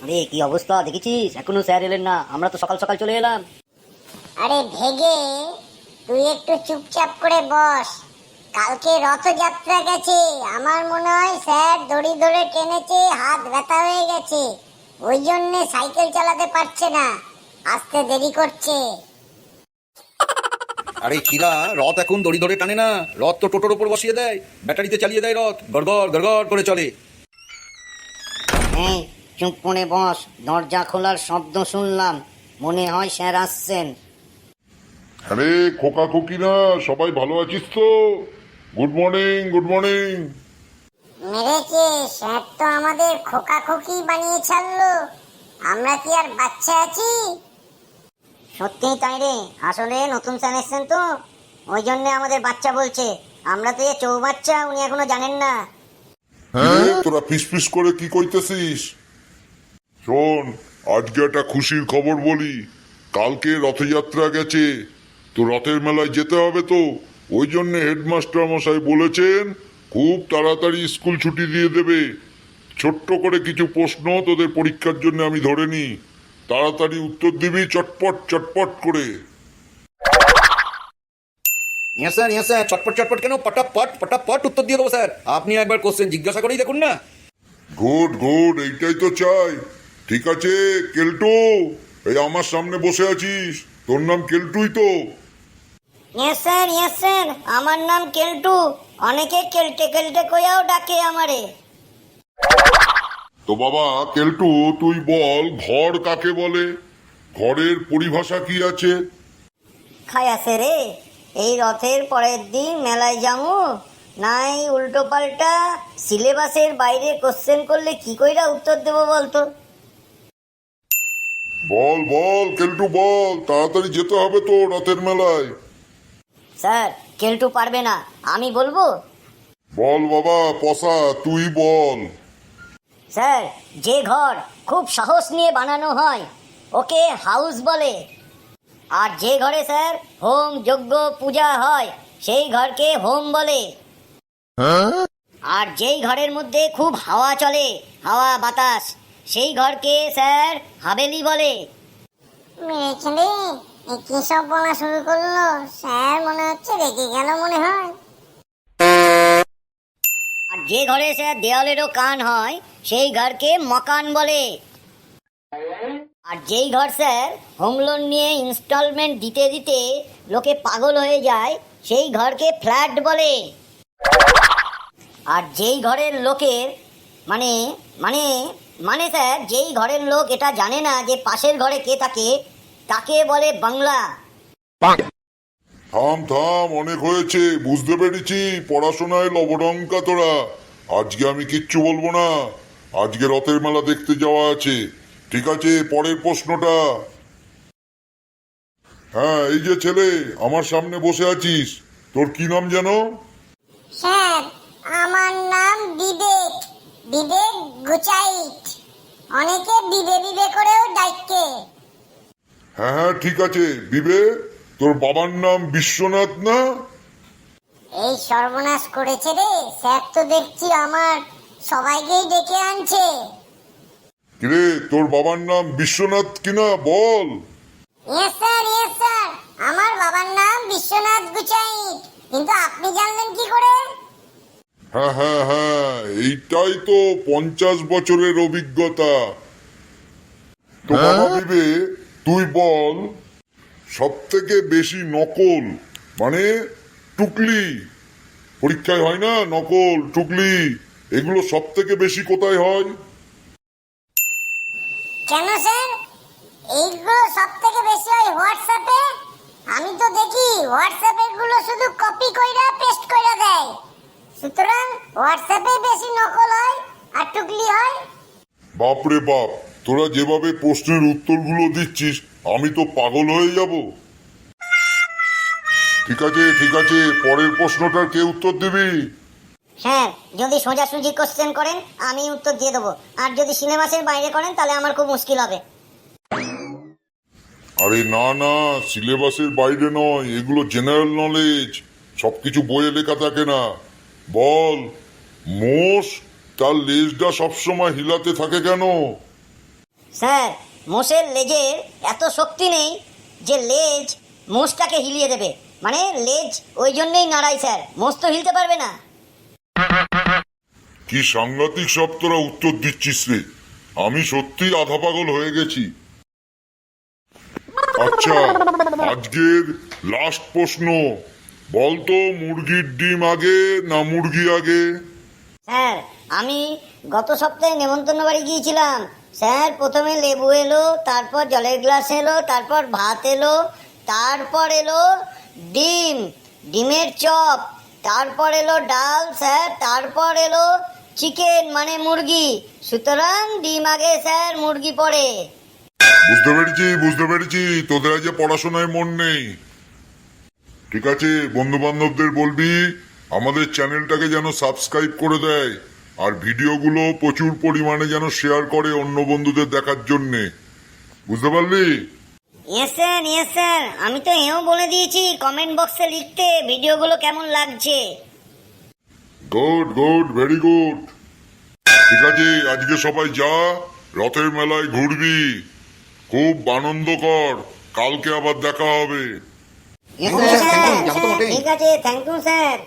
আরে কি অবস্থা দেখেছিস? এখনো স্যার এলেন না, আমরা তো সকাল সকাল চলে এলাম। আরে ভেগে, তুই একটু চুপচাপ করে বস। কালকে রথযাত্রা গেছে, আমার মনে হয় স্যার দড়ি ধরে টেনেছে, হাত ব্যথা হয়ে গেছে, ওই জন্য সাইকেল চালাতে পারছে না, আসতে দেরি করছে। আরে কিরা, রথ এখন দড়ি ধরে টানে না, রথ তো টোটোর উপর বসিয়ে দেয়, ব্যাটারিতে চালিয়ে দেয় রথ, গড়গড় গড়গড় করে চলে। হ্যাঁ, চুপ করে বস, দরজা খোলার শব্দ শুনলাম, মনে হয় স্যার আসছেন। আরে খোকা খোকিনা, সবাই ভালো আছিস তো? Good morning, good morning. মেরেছে, স্যার তো আমাদের খোকা খোকি বানিয়ে ছাড়লো, আমরা কি আর বাচ্চা আছি? সত্যিই তাই রে, আসলে নতুন স্যার এসছেন তো, ওই জন্য আমাদের বাচ্চা বলছে। আমরা তো চৌবাচ্চা, উনি এখনো জানেন না। হ্যাঁ, তোরা ফিস ফিস করে কি কইতেছিস? শোন, আজকে একটা খুশির খবর বলি। কালকে রথযাত্রা গেছে, তো রথের মেলায় যেতে হবে তো, ওই জন্য হেডমাস্টার মশাই বলেছেন খুব তাড়াতাড়ি স্কুল ছুটি দিয়ে দেবে। ছোট্ট করে কিছু প্রশ্ন তোদের পরীক্ষার জন্য আমি ধরে নি, তাড়াতাড়ি উত্তর দিবি চটপট চটপট করে। ইয়েস স্যার, ইয়েস স্যার, চটপট চটপট কেন, পটাপট পটাপট উত্তর দিয়ে দেবো স্যার। আপনি একবার কোশ্চেন জিজ্ঞাসা করেই দেখুন না। গুড গুড, এইটাই তো চাই। ঠিক আছে কেলটু, এই আমার সামনে বসে আছিস, তোর নাম কেলটুই তো? ইয়েস স্যার, ইয়েস স্যার, আমার নাম কেলটু, অনেকে কেলটে কেলটে কইয়াও ডাকে আমারে। তো বাবা কেলটু, তুই বল ঘর কাকে বলে? ঘরের পরিভাষা কি আছে? খায়াছে রে, এই রথের পরের দিন মেলায় যামু, নাই উল্টো পাল্টা সিলেবাসের বাইরে কোশ্চেন করলে কি কইরা উত্তর দেবো বলতো? বল বল কেলটু বল, তাড়াতাড়ি যেতে হবে তো রথের মেলায়। স্যার, কেলটু পারবে না, আমি বলবো। বল বাবা পসা, তুই বল। স্যার, যে ঘর খুব সাহস নিয়ে বানানো হয় ওকে হাউস বলে, আর যে ঘরে স্যার হোম যজ্ঞ পূজা হয় সেই ঘরকে হোম বলে, আর যেই ঘরের মধ্যে খুব হাওয়া চলে, হাওয়া বাতাস, সেই ঘরকে স্যার হাবেলি বলে। মেরেছে রে, এ কি সব বলা শুরু করলো? স্যার মনে হচ্ছে রেগে গেল মনে হয়। আর যে ঘরে স্যার দেওয়ালেরও কান হয় সেই ঘরকে মকান বলে, আর যেই ঘর স্যার হোম লোন নিয়ে ইনস্টলমেন্ট দিতে দিতে লোকে পাগল হয়ে যায় সেই ঘরকে ফ্ল্যাট বলে, আর যেই ঘরের লোকের মানে মানে মানে স্যার যেই ঘরের লোক এটা জানে না যে পাশের ঘরে কে থাকে, তাকে বলে বাংলা। থাম থাম, অনেক হয়েছে, বুঝতে পেরেছি পড়াশোনায় লবডঙ্কা তোরা। আজকে আমি কিচ্ছু বলবো না, আজকে রথের মেলা দেখতে যাওয়া আছে। ঠিক আছে, পরের প্রশ্নটা। হ্যাঁ, এই যে ছেলে আমার সামনে বসে আছিস, তোর কি নাম যেন? স্যার, আমার নাম বিবেক, বিবেক গুচাইট, অনেকে বিবে বিবে করেও ডাকে। হ্যাঁ হ্যাঁ ঠিক আছে বিবে, তোর বাবার নাম বিশ্বনাথ না? এই সর্বনাশ করেছে রে, স্যার তো দেখছি আমার সবাইকেই ডেকে আনছে। কিরে, তোর বাবার নাম বিশ্বনাথ কিনা বল? ইয়েস স্যার, ইয়েস স্যার, আমার বাবার নাম বিশ্বনাথ গুচাইট, কিন্তু আপনি জানলেন কি করে? হ্যাঁ হ্যাঁ হ্যাঁ, এইটাই তো 50 বছরের অভিজ্ঞতা। তো বাবা বিবে, তুই বল, সব থেকে বেশি নকল মানে টুকলি, পরীক্ষায় হয় না নকল টুকলি, এগুলো সব থেকে বেশি কোথায় হয়? কেন স্যার, এইগুলো সব থেকে বেশি হয় হোয়াটসঅ্যাপে। আমি তো দেখি হোয়াটসঅ্যাপের গুলো শুধু কপি কইরা পেস্ট কইরা দেয়, সুতরাং হোয়াটসঅ্যাপে বেশি নকল হয় আর টুকলি হয়। বাপরে বাপ, তোরা যেভাবে প্রশ্নের উত্তরগুলো দিচ্ছিস আমি তো পাগল হয়ে যাব। ঠিক আছে ঠিক আছে, পরের প্রশ্নটার কে উত্তর দিবি? স্যার, যদি সোজাসুজি কোশ্চেন করেন আমি উত্তর দিয়ে দেবো, আর যদি সিলেবাসের বাইরে করেন তাহলে আমার খুব মুশকিল হবে। আরে না না, সিলেবাসের বাইরে নয়, এগুলো জেনারেল নলেজ, সবকিছু বইয়ে লেখা থাকে না। বল, মোষ তার লেজটা সবসময় হিলাতে থাকে কেন? স্যার মোষের লেজের এত শক্তি নেই যে লেজ মোষটাকে হিলিয়ে দেবে, মানে লেজ ওই জন্যই নাড়াই স্যার, মোষ তো হিলতে পারবে না। কি সাংঘাতিক সব তোরা উত্তর দিচ্ছিস রে, আমি সত্যি আধা পাগল হয়ে গেছি। আচ্ছা, আজকের লাস্ট প্রশ্ন, বলতো মুরগির ডিম আগে না মুরগি আগে? স্যার আমি গত সপ্তাহে নেমন্তন্ন বাড়ি গিয়েছিলাম স্যার, প্রথমে লেবু এলো, তারপর জলের গ্লাস এলো, তারপর ভাত এলো, তারপর এলো ডিম, ডিমের চপ, তারপর এলো ডাল স্যার, তারপর এলো চিকেন মানে মুরগি, সুতরাং ডিম আগে স্যার, মুরগি পরে। বুঝতে পেরেছি তোদের আজ পড়াশোনায় মন নেই। ঠিক আছে, বন্ধু বান্ধবদের বলবি আমাদের চ্যানেলটাকে যেন সাবস্ক্রাইব করে দেয়, আর ভিডিওগুলো প্রচুর পরিমাণে যেন শেয়ার করে অন্য বন্ধুদের দেখার জন্যে। বুঝতে পারলি? ইয়েস স্যার, আমি তো এও বলে দিয়েছি কমেন্ট বক্সে লিখতে ভিডিওগুলো কেমন লাগছে। Good good, very good. ঠিক আছে, আজকে সবাই যা, রথের মেলায় ঘুরবি, খুব আনন্দ কর, কালকে আবার দেখা হবে। স্যার, যাবো তো বটেই। ঠিক আছে, থ্যাংক ইউ স্যার।